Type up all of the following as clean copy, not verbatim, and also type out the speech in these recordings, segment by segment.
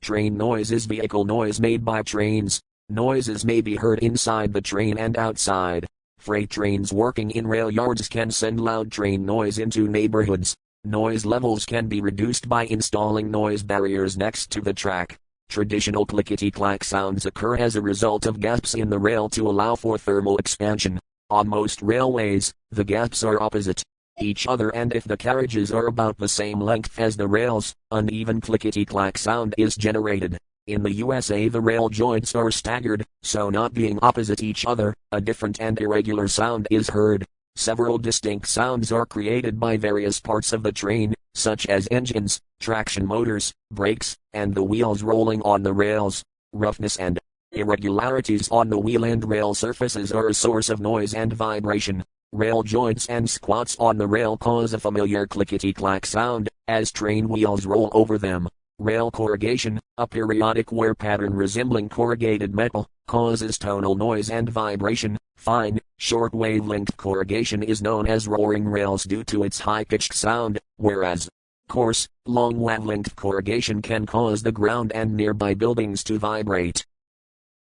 Train noise is vehicle noise made by trains. Noises may be heard inside the train and outside. Freight trains working in rail yards can send loud train noise into neighborhoods. Noise levels can be reduced by installing noise barriers next to the track. Traditional clickety-clack sounds occur as a result of gaps in the rail to allow for thermal expansion. On most railways, the gaps are opposite each other, and if the carriages are about the same length as the rails, uneven clickety-clack sound is generated. In the USA, the rail joints are staggered, so not being opposite each other, a different and irregular sound is heard. Several distinct sounds are created by various parts of the train, such as engines, traction motors, brakes, and the wheels rolling on the rails. Roughness and irregularities on the wheel and rail surfaces are a source of noise and vibration. Rail joints and squats on the rail cause a familiar clickety-clack sound as train wheels roll over them. Rail corrugation, a periodic wear pattern resembling corrugated metal, causes tonal noise and vibration. Fine, short wavelength corrugation is known as roaring rails due to its high-pitched sound, whereas coarse, long wavelength corrugation can cause the ground and nearby buildings to vibrate.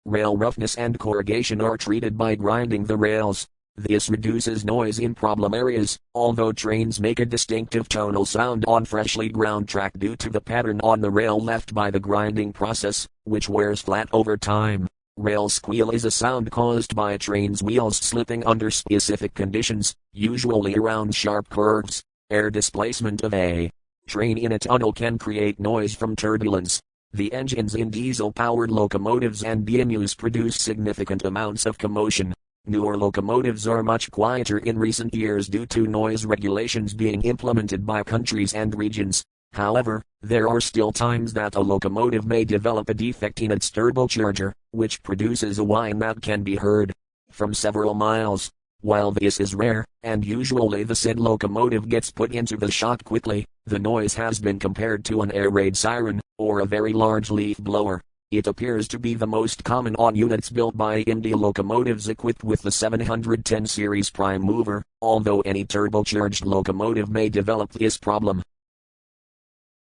Rail roughness and corrugation are treated by grinding the rails. This reduces noise in problem areas, although trains make a distinctive tonal sound on freshly ground track due to the pattern on the rail left by the grinding process, which wears flat over time. Rail squeal is a sound caused by a train's wheels slipping under specific conditions, usually around sharp curves. Air displacement of a train in a tunnel can create noise from turbulence. The engines in diesel-powered locomotives and DMUs produce significant amounts of commotion. Newer locomotives are much quieter in recent years due to noise regulations being implemented by countries and regions. However, there are still times that a locomotive may develop a defect in its turbocharger, which produces a whine that can be heard from several miles. While this is rare, and usually the said locomotive gets put into the shop quickly, the noise has been compared to an air raid siren, or a very large leaf blower. It appears to be the most common on units built by India locomotives equipped with the 710 series prime mover, although any turbocharged locomotive may develop this problem.